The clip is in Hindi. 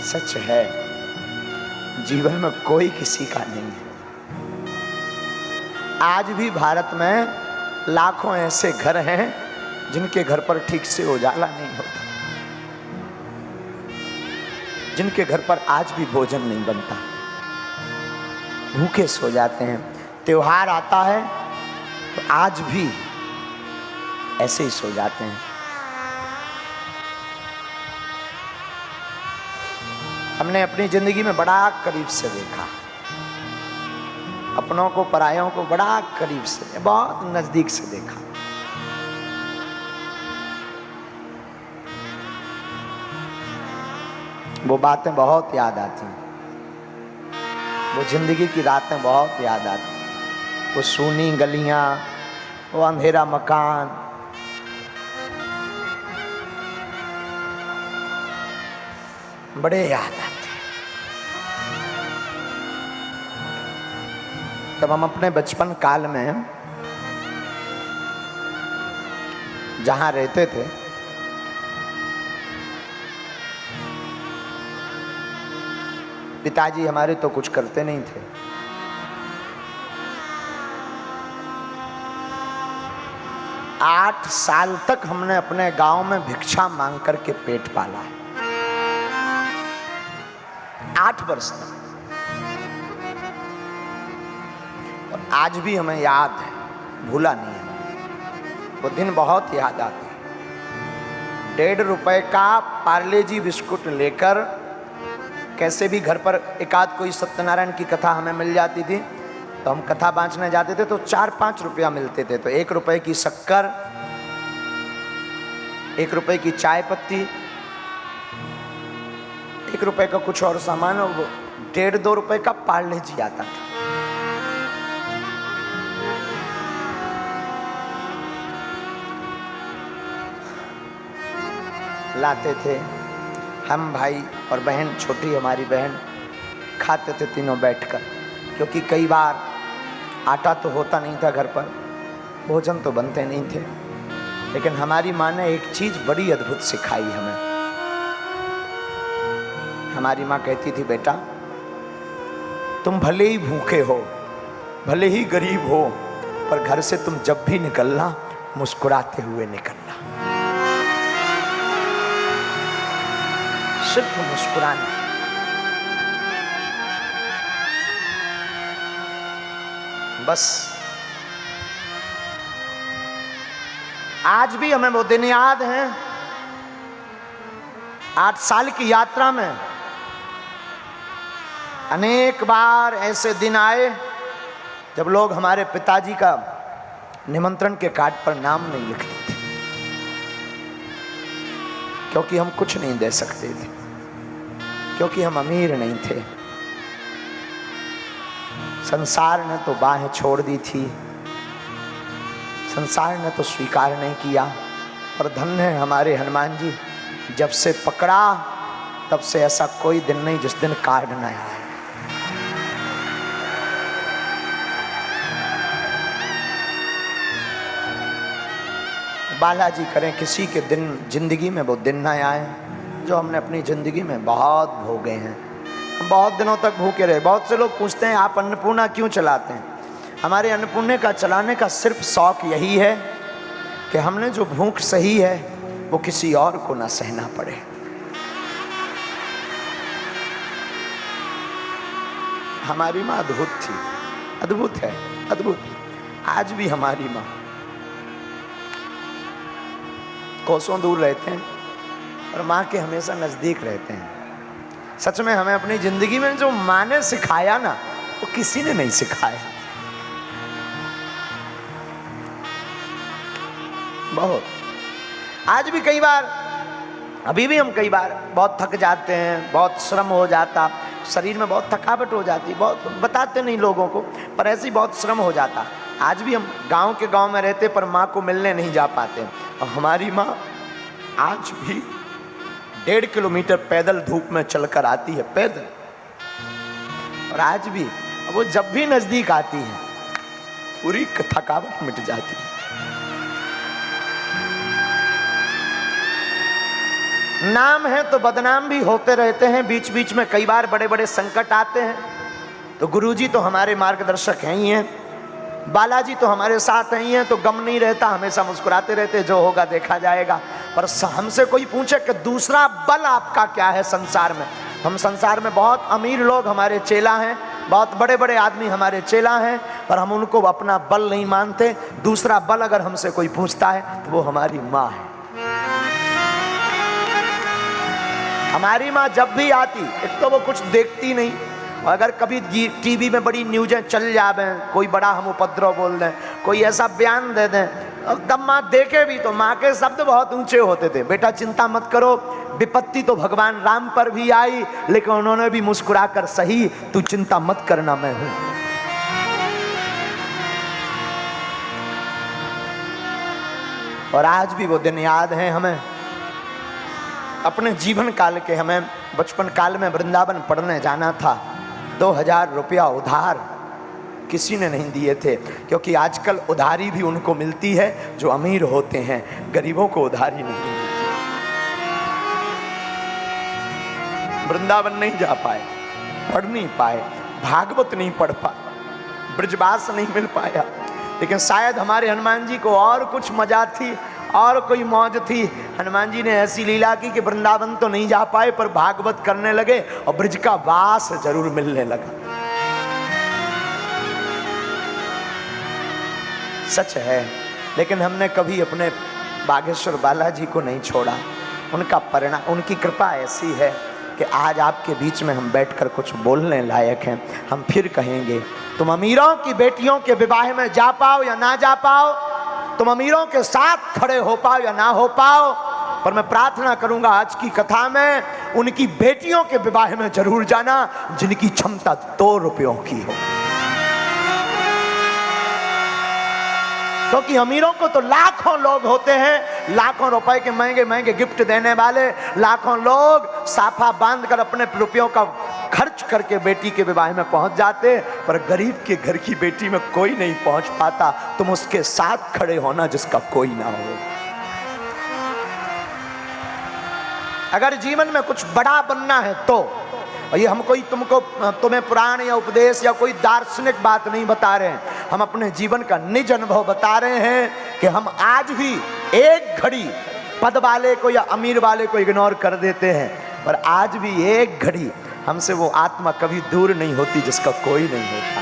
सच है, जीवन में कोई किसी का नहीं है। आज भी भारत में लाखों ऐसे घर हैं जिनके घर पर ठीक से उजाला नहीं होता, जिनके घर पर आज भी भोजन नहीं बनता, भूखे सो जाते हैं। त्योहार आता है तो आज भी ऐसे ही सो जाते हैं। हमने अपनी जिंदगी में बड़ा करीब से देखा, अपनों को परायों को बड़ा करीब से, बहुत नजदीक से देखा। वो बातें बहुत याद आती, वो जिंदगी की रातें बहुत याद आती, वो सूनी गलियां, वो अंधेरा मकान, बड़े याद आते। जब हम अपने बचपन काल में जहां रहते थे, पिताजी हमारे तो कुछ करते नहीं थे। आठ साल तक हमने अपने गांव में भिक्षा मांग करके पेट पाला है। 8 वर्ष तक। और आज भी हमें याद है, भूला नहीं है। वो दिन बहुत याद आते। 1.5 रुपए का पार्ले जी बिस्कुट लेकर कैसे भी घर पर एकाध कोई सत्यनारायण की कथा हमें मिल जाती थी तो हम कथा बांचने जाते थे, तो 4-5 रुपया मिलते थे। तो 1 रुपए की शक्कर, 1 रुपए की चाय पत्ती, 1 रुपए का कुछ और सामान, और 1.5-2 रुपए का पार्ले जी आता था। लाते थे हम, भाई और बहन, छोटी हमारी बहन, खाते थे तीनों बैठकर, क्योंकि कई बार आटा तो होता नहीं था घर पर, भोजन तो बनते नहीं थे। लेकिन हमारी माँ ने एक चीज बड़ी अद्भुत सिखाई हमें। हमारी माँ कहती थी, बेटा तुम भले ही भूखे हो, भले ही गरीब हो, पर घर से तुम जब भी निकलना मुस्कुराते हुए निकलना, सिर्फ मुस्कुराना। बस आज भी हमें वो दिन याद हैं। 8 साल की यात्रा में अनेक बार ऐसे दिन आए जब लोग हमारे पिताजी का निमंत्रण के कार्ड पर नाम नहीं लिखते थे, क्योंकि हम कुछ नहीं दे सकते थे, क्योंकि हम अमीर नहीं थे। संसार ने तो बाहें छोड़ दी थी, संसार ने तो स्वीकार नहीं किया। और धन्य है हमारे हनुमान जी, जब से पकड़ा तब से ऐसा कोई दिन नहीं जिस दिन कार्ड न आए। बालाजी करें किसी के दिन जिंदगी में वो दिन ना आए जो हमने अपनी जिंदगी में बहुत भोगे हैं। बहुत दिनों तक भूखे रहे। बहुत से लोग पूछते हैं आप अन्नपूर्णा क्यों चलाते हैं? हमारे अन्नपूर्णा का चलाने का सिर्फ शौक यही है कि हमने जो भूख सही है वो किसी और को ना सहना पड़े। हमारी माँ अद्भुत थी, अद्भुत है, अद्भुत। आज भी हमारी माँ, कोसों दूर रहते हैं और माँ के हमेशा नजदीक रहते हैं। सच में हमें अपनी जिंदगी में जो माँ ने सिखाया ना, वो किसी ने नहीं सिखाया। बहुत। आज भी कई बार, अभी भी हम कई बार बहुत थक जाते हैं, बहुत श्रम हो जाता, शरीर में बहुत थकावट हो जाती, बहुत बताते नहीं लोगों को, पर ऐसे ही बहुत श्रम हो जाता। आज भी हम गांव के गांव में रहते पर माँ को मिलने नहीं जा पाते। और हमारी माँ आज भी 1.5 किलोमीटर पैदल धूप में चलकर आती है, पैदल। और आज भी वो जब भी नजदीक आती है पूरी थकावट मिट जाती है। नाम है तो बदनाम भी होते रहते हैं, बीच बीच में कई बार बड़े बड़े संकट आते हैं। तो गुरुजी तो हमारे मार्गदर्शक हैं ही हैं, बालाजी तो हमारे साथ ही हैं, तो गम नहीं रहता, हमेशा मुस्कुराते रहते, जो होगा देखा जाएगा। पर हमसे कोई पूछे कि दूसरा बल आपका क्या है संसार में, हम संसार में बहुत अमीर लोग हमारे चेला हैं, बहुत बड़े बड़े आदमी हमारे चेला हैं, पर हम उनको अपना बल नहीं मानते। दूसरा बल अगर हमसे कोई पूछता है तो वो हमारी माँ है। हमारी माँ जब भी आती, एक तो वो कुछ देखती नहीं, और अगर कभी टीवी में बड़ी न्यूज़ें चल जावे, कोई बड़ा हम उपद्रव बोल दें, कोई ऐसा बयान दे दें, तब माँ देखे भी तो माँ के शब्द बहुत ऊंचे होते थे, बेटा चिंता मत करो, विपत्ति तो भगवान राम पर भी आई, लेकिन उन्होंने भी मुस्कुरा कर सही, तू चिंता मत करना, मैं हूं। और आज भी वो दिन याद है हमें, अपने जीवन काल के। हमें बचपन काल में वृंदावन पढ़ने जाना था, 2000 रुपया उधार किसी ने नहीं दिए थे, क्योंकि आजकल उधारी भी उनको मिलती है जो अमीर होते हैं, गरीबों को उधारी नहीं मिलती। वृंदावन नहीं जा पाए, पढ़ नहीं पाए, भागवत नहीं पढ़ पाए, ब्रजवास नहीं मिल पाया, लेकिन शायद हमारे हनुमान जी को और कुछ मजा थी और कोई मौज थी। हनुमान जी ने ऐसी लीला की कि वृंदावन तो नहीं जा पाए, पर भागवत करने लगे और ब्रज का वास जरूर मिलने लगा। सच है, लेकिन हमने कभी अपने बागेश्वर बालाजी को नहीं छोड़ा। उनका परिणाम, उनकी कृपा ऐसी है कि आज आपके बीच में हम बैठकर कुछ बोलने लायक हैं। हम फिर कहेंगे, तुम अमीरों की बेटियों के विवाह में जा पाओ या ना जा पाओ, तुम अमीरों के साथ खड़े हो पाओ या ना हो पाओ, पर मैं प्रार्थना करूंगा आज की कथा में उनकी बेटियों के विवाह में जरूर जाना जिनकी क्षमता 2 रुपयों की हो। क्योंकि अमीरों को तो लाखों लोग होते हैं, लाखों रुपए के महंगे महंगे गिफ्ट देने वाले, लाखों लोग साफा बांधकर अपने रुपयों का खर्च करके बेटी के विवाह में पहुंच जाते, पर गरीब के घर की बेटी में कोई नहीं पहुंच पाता। तुम उसके साथ खड़े होना जिसका कोई ना हो। अगर जीवन में कुछ बड़ा बनना है तो, और ये हम कोई तुम्हें पुराण या उपदेश या कोई दार्शनिक बात नहीं बता रहे हैं, हम अपने जीवन का निज अनुभव बता रहे हैं कि हम आज भी एक घड़ी पद वाले को या अमीर वाले को इग्नोर कर देते हैं, पर आज भी एक घड़ी हमसे वो आत्मा कभी दूर नहीं होती जिसका कोई नहीं होता।